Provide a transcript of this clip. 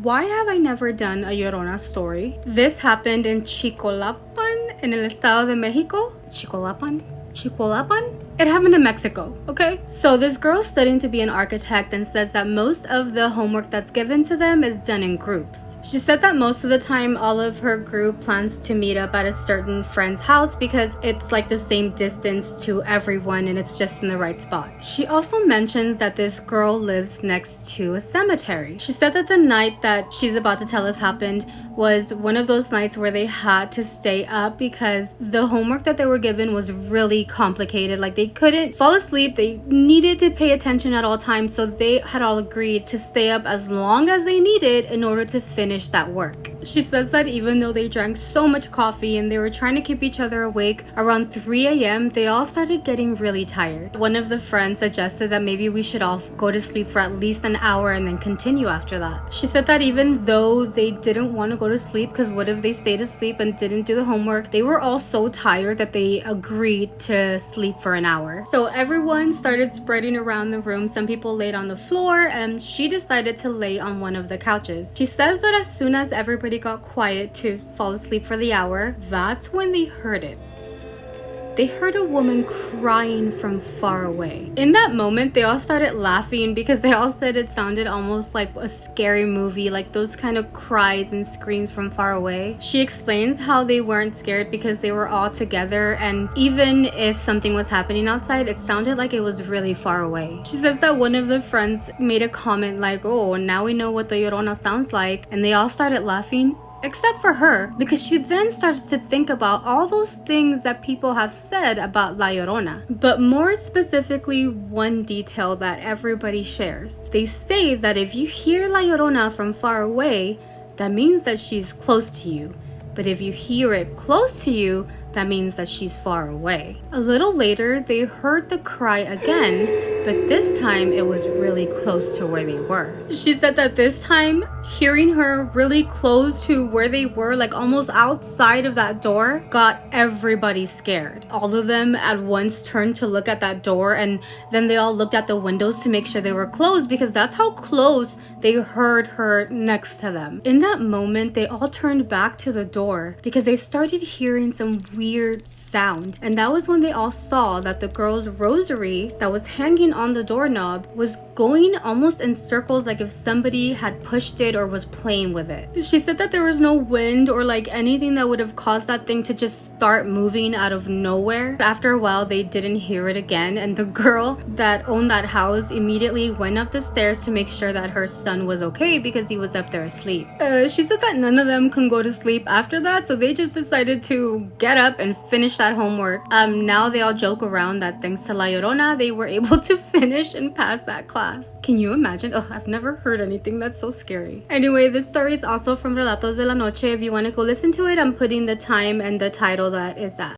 Why have I never done a Llorona story? This happened in Chicolapan, in el Estado de Mexico. Chicolapan? It happened in Mexico, okay? So this girl's studying to be an architect and says that most of the homework that's given to them is done in groups. She said that most of the time all of her group plans to meet up at a certain friend's house because it's like the same distance to everyone and it's just in the right spot. She also mentions that this girl lives next to a cemetery. She said that the night that she's about to tell us happened was one of those nights where they had to stay up because the homework that they were given was really complicated. Like they couldn't fall asleep, they needed to pay attention at all times, so they had all agreed to stay up as long as they needed in order to finish that work. She says that even though they drank so much coffee and they were trying to keep each other awake, around 3 a.m. they all started getting really tired. One of the friends suggested that maybe we should all go to sleep for at least an hour and then continue after that. She said that even though they didn't want to go to sleep, because what if they stayed asleep and didn't do the homework, they were all so tired that they agreed to sleep for an hour. So everyone started spreading around the room. Some people laid on the floor and she decided to lay on one of the couches. She says that as soon as everybody got quiet to fall asleep for the hour, that's when they heard it. They heard a woman crying from far away. In that moment, they all started laughing because they all said it sounded almost like a scary movie, like those kind of cries and screams from far away. She explains how they weren't scared because they were all together, and even if something was happening outside, it sounded like it was really far away. She says that one of the friends made a comment like, "Oh, now we know what the Llorona sounds like," and they all started laughing. Except for her, because she then starts to think about all those things that people have said about La Llorona. But more specifically, one detail that everybody shares. They say that if you hear La Llorona from far away, that means that she's close to you. But if you hear it close to you, that means that she's far away. A little later, they heard the cry again, but this time it was really close to where they were. She said that this time, hearing her really close to where they were, like almost outside of that door, got everybody scared. All of them at once turned to look at that door, and then they all looked at the windows to make sure they were closed because that's how close they heard her next to them. In that moment, they all turned back to the door because they started hearing some weird sound, and that was when they all saw that the girl's rosary that was hanging on the doorknob was going almost in circles, like if somebody had pushed it or was playing with it. She said that there was no wind or like anything that would have caused that thing to just start moving out of nowhere. After a while, they didn't hear it again, and the girl that owned that house immediately went up the stairs to make sure that her son was okay because he was up there asleep. She said that none of them can go to sleep after that, so they just decided to get up and finish that homework. Now they all joke around that thanks to La Llorona, they were able to finish and pass that class. Can you imagine? Ugh, I've never heard anything that's so scary. Anyway, this story is also from Relatos de la Noche. If you want to go listen to it, I'm putting the time and the title that it's at.